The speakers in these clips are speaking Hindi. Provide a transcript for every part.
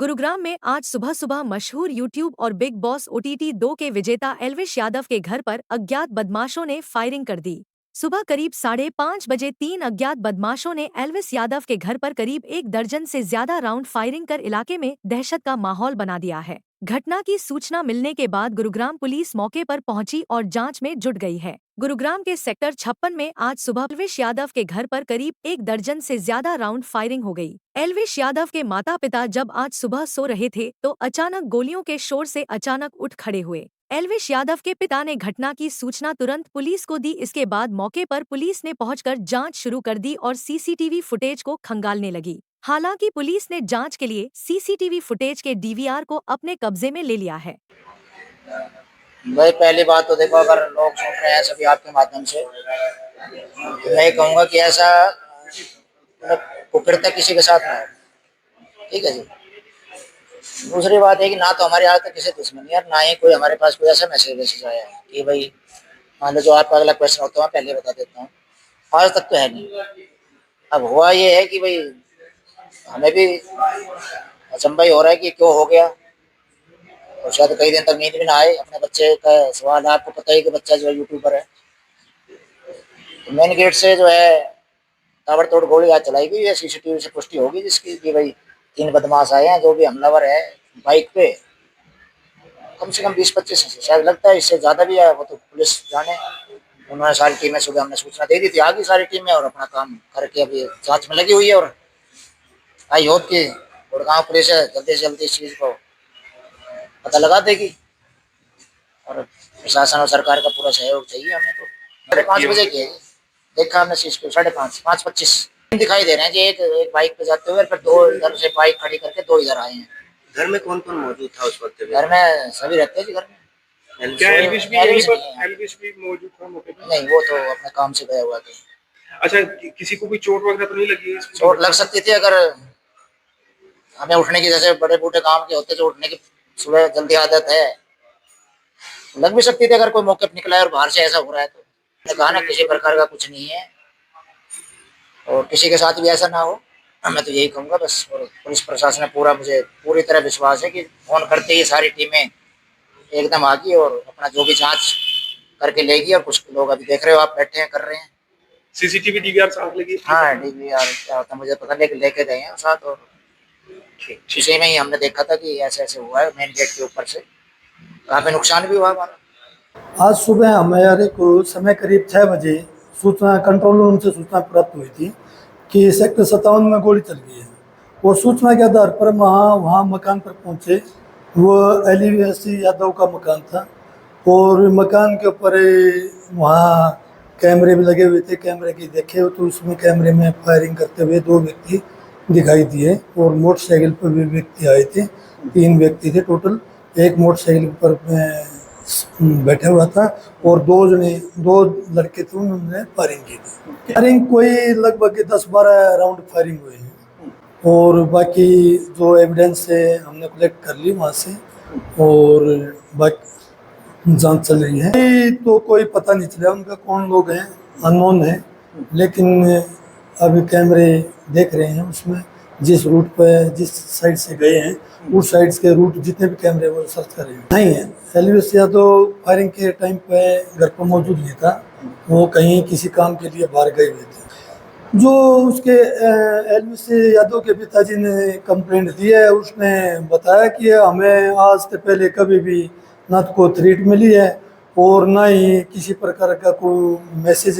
गुरुग्राम में आज सुबह सुबह मशहूर यूट्यूब और बिग बॉस ओटीटी 2 के विजेता एल्विश यादव के घर पर अज्ञात बदमाशों ने फायरिंग कर दी। सुबह करीब 5:30 बजे 3 अज्ञात बदमाशों ने एल्विश यादव के घर पर करीब 1 दर्जन से ज्यादा राउंड फायरिंग कर इलाके में दहशत का माहौल बना दिया है। घटना की सूचना मिलने के बाद गुरुग्राम पुलिस मौके पर पहुंची और जांच में जुट गई है। गुरुग्राम के सेक्टर 56 में आज सुबह एल्विश यादव के घर पर करीब 1 दर्जन से ज्यादा राउंड फायरिंग हो गई। एल्विश यादव के माता पिता जब आज सुबह सो रहे थे तो अचानक गोलियों के शोर से अचानक उठ खड़े हुए। एल्विश यादव के पिता ने घटना की सूचना तुरंत पुलिस को दी। इसके बाद मौके पर पुलिस ने पहुंचकर जांच शुरू कर दी और सीसीटीवी फुटेज को खंगालने लगी। हालांकि पुलिस ने जांच के लिए सीसीटीवी फुटेज के डीवीआर को अपने कब्जे में ले लिया है। भाई पहली बात तो देखो, अगर लोग सुन रहे हैं सभी आपके माध्यम से, तो मैं कहूँगा कि ऐसा कुकृत्य किसी के साथ ना हो। ठीक है जी। दूसरी बात है कि ना तो हमारे आज तक किसी दुश्मनी है, ना ही कोई हमारे पास कोई ऐसा मैसेज आया है कि भाई मान लो जो आपका अगला क्वेश्चन होता है मैं पहले बता देता हूँ, आज तक तो है नहीं। अब हुआ ये है कि भाई हमें भी अचंभा ही हो रहा है कि क्यों हो गया, और शायद कई दिन तक नींद भी ना आए। अपने बच्चे का सवाल है, आपको पता ही कि बच्चा जो है यूट्यूबर है, तो मेन गेट से जो है ताबड़तोड़ गोली आज चलाई गई है। सीसीटीवी से पुष्टि होगी जिसकी कि भाई 3 बदमाश आए हैं, जो भी हमलावर है बाइक पे कम से कम 20-25 शायद लगता है, इससे ज्यादा भी है, वो तो पुलिस जाने। उन्होंने सारी टीमें सुबह हमने सूचना दे दी थी, आ गई सारी टीमें और अपना काम करके अभी जांच में लगी हुई है। और आई होप कि गुड़गांव पुलिस है जल्दी से जल्दी इस चीज को पता लगा देगी, और प्रशासन और सरकार का पूरा सहयोग चाहिए हमें। तो 5:30 बजे की देखा हमने सीसीटीवी, 5:25 दिखाई दे रहे हैं कि एक बाइक पे जाते हुए, फिर 2 इधर से बाइक खड़ी करके 2 इधर आए हैं। घर में कौन कौन मौजूद था उस वक्त? घर में सभी रहते हैं जी। घर में क्या एल्विश भी मौजूद था मौके पर? नहीं, वो तो अपने काम से गया हुआ था। अच्छा, किसी को भी चोट वगैरह तो नहीं लगी? चोट लग सकती थी, अगर हमें उठने की, जैसे बड़े बूढ़े काम के होते जो उठने की सुबह जल्दी आदत है, लग भी सकती थी अगर कोई मौके पर निकला है और बाहर से ऐसा हो रहा है। तो मैंने कहा ना, किसी प्रकार का कुछ नहीं है और किसी के साथ भी ऐसा ना हो, मैं तो यही कहूँगा बस। और पुलिस प्रशासन में मुझे पूरी तरह विश्वास है कि फोन करते ही सारी टीमें एकदम आ गई और अपना जो भी जांच करके लेगी। और कुछ लोग अभी देख रहे हो आप, बैठे हैं, कर रहे हैं। सीसीटीवी डीवीआर साथ लगी? हाँ, डीवीआर क्या होता है मुझे पता, लेके गए हैं साथ। और इसी में ही हमने देखा था कि ऐसे ऐसे हुआ है मेन गेट के ऊपर से, काफी नुकसान भी हुआ हमारा। आज सुबह हमारे को समय करीब 6 बजे सूचना कंट्रोल रूम से सूचना प्राप्त हुई थी कि सेक्टर 57 में गोली चल गई है। वो सूचना के आधार पर वहाँ मकान पर पहुँचे। वो एल्विश यादव का मकान था और मकान के ऊपर वहाँ कैमरे भी लगे हुए थे। कैमरे की देखे तो उसमें कैमरे में फायरिंग करते हुए 2 व्यक्ति दिखाई दिए और मोटरसाइकिल पर भी व्यक्ति आए थे। 3 व्यक्ति थे टोटल। एक मोटरसाइकिल पर बैठा हुआ था और 2 लड़के थे, उन्होंने फायरिंग की थी। फायरिंग कोई लगभग 10-12 राउंड फायरिंग हुई है और बाकी जो एविडेंस है हमने कलेक्ट कर ली वहाँ से और बाकी जांच चल रही है। तो कोई पता नहीं चला उनका कौन लोग हैं, अननोन है, लेकिन अभी कैमरे देख रहे हैं, उसमें जिस रूट पे जिस साइड से गए हैं उस साइड के रूट जितने भी कैमरे वो सर्च कर रहे हैं। नहीं है, एल्विश यादव फायरिंग के टाइम पे घर पर मौजूद नहीं था, वो कहीं किसी काम के लिए बाहर गए हुए थे। जो उसके एल्विश यादव के पिताजी ने कंप्लेंट दी है, उसने बताया कि हमें आज से पहले कभी भी ना तो कोई थ्रेट मिली है और ना ही किसी प्रकार का कोई मैसेज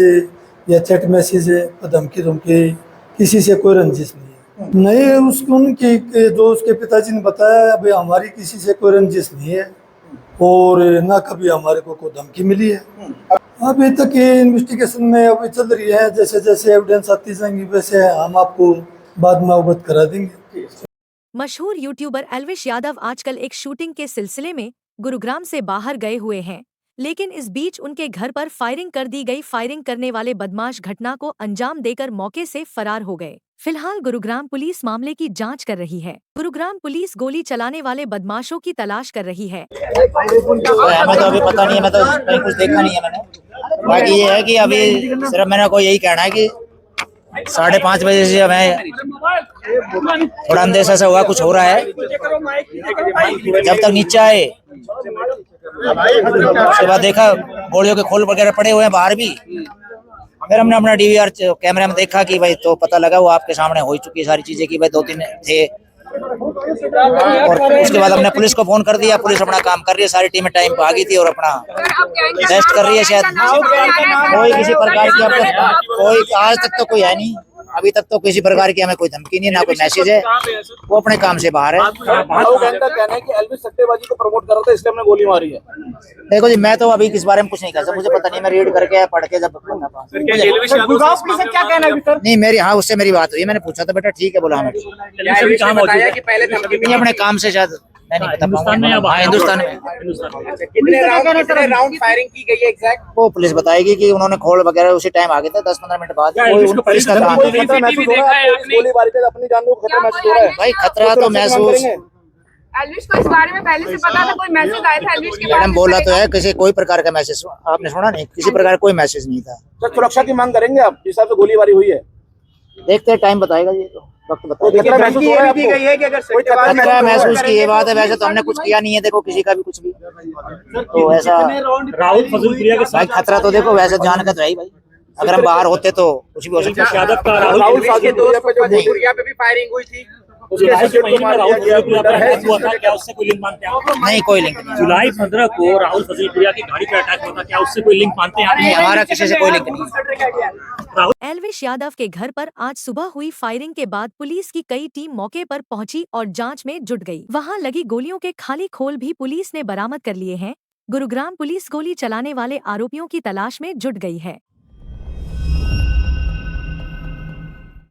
या चैट मैसेज धमकी किसी से कोई रंजिश नहीं है। नहीं, उनकी जो उसके पिताजी ने बताया, अभी हमारी किसी से कोई रंजिश नहीं है और ना कभी हमारे को कोई धमकी मिली है। अभी तक ये इन्वेस्टिगेशन में अभी चल रही है, जैसे जैसे एविडेंस आती जाएंगी वैसे हम आपको बाद में अवगत करा देंगे। मशहूर यूट्यूबर एल्विश यादव आजकल एक शूटिंग के सिलसिले में गुरुग्राम से बाहर गए हुए हैं, लेकिन इस बीच उनके घर पर फायरिंग कर दी गई। फायरिंग करने वाले बदमाश घटना को अंजाम देकर मौके से फरार हो गए। फिलहाल गुरुग्राम पुलिस मामले की जांच कर रही है। गुरुग्राम पुलिस गोली चलाने वाले बदमाशों की तलाश कर रही है। हमें तो अभी पता नहीं है, मैं तो कहीं कुछ देखा नहीं है मैंने। बाकी ये है कि अभी सिर्फ मैंने को यही कहना है कि 5:30 बजे से हमें थोड़ा अंदेशा सा हुआ कुछ हो रहा है। जब तक नीचे आए उसके बाद देखा गोलियों के खोल वगैरह पड़े हुए हैं बाहर भी। फिर हमने अपना डीवीआर कैमरे में देखा कि भाई तो पता लगा वो आपके सामने हो ही चुकी है सारी चीजें कि भाई 2-3 थे। और उसके बाद हमने पुलिस को फोन कर दिया। पुलिस अपना काम कर रही है, सारी टीमें टाइम पे आ गई थी और अपना टेस्ट कर रही है। शायद कोई किसी प्रकार की अब तक कोई आज तक तो कोई है नहीं, अभी तक तो किसी प्रकार की हमें कोई धमकी नहीं, ना कोई मैसेज है। वो अपने काम से बाहर है। भाड़ो गैंग का कहना है कि एल्विस सट्टेबाजी को प्रमोट कर रहा था इसलिए हमने गोली मारी है। देखो जी, मैं तो अभी इस बारे में कुछ नहीं कह सकता, मुझे पता नहीं। मैं रीड करके पढ़ के जब क्या कहना है सर? नहीं मेरी हाँ उससे मेरी बात हुई, मैंने पूछा था बेटा ठीक है, बोला हमें बताया कि पहले धमकी नहीं अपने काम से शायद मैं नहीं बता पाऊंगा। हाँ हिंदुस्तान में। कितने राउंड फायरिंग की गई है एग्जैक्ट? वो पुलिस बताएगी कि उन्होंने खोल वगैरह उसी टाइम आ गए थे 10-15 मिनट बाद। पुलिस का काम है। गोलीबारी से अपनी जान को खतरा महसूस हो रहा है? भाई खतरा तो महसूस एल्विश को इस बारे में पहले से पता था? कोई मैसेज आया था एल्विश के बारे मैडम में? बोला तो है किसी कोई प्रकार का मैसेज आपने सुना नहीं, किसी प्रकार का कोई मैसेज नहीं था। सर सुरक्षा की मांग करेंगे आप जिस हिसाब से गोलीबारी हुई है? देखते हैं, टाइम बताएगा जी, तो वक्त बताएगा। खतरा महसूस हो रहा है आपको? खतरा महसूस की ये बात है, वैसे तो हमने कुछ किया नहीं है देखो किसी का भी कुछ भी, तो ऐसा राहुल फजलपुरिया के भाई खतरा तो देखो वैसे जान का तो है ही भाई। अगर हम बाहर होते तो कुछ भी हो सकता है। यादव का राहुल फजलपुरिया पे भी फायरिंग हुई थी, क्या उससे कोई लिंक मानते हैं आप? नहीं कोई लिंक नहीं, जुलाई 15 को राहुल फजलपुरिया की गाड़ी पर अटैक हुआ था, क्या उससे कोई लिंक मानते हैं आप? नहीं हमारा किसी से कोई लिंक नहीं। एल्विश यादव के घर पर आज सुबह हुई फायरिंग के बाद पुलिस की कई टीम मौके पर पहुंची और जांच में जुट गई। वहां लगी गोलियों के खाली खोल भी पुलिस ने बरामद कर लिए हैं। गुरुग्राम पुलिस गोली चलाने वाले आरोपियों की तलाश में जुट गई है।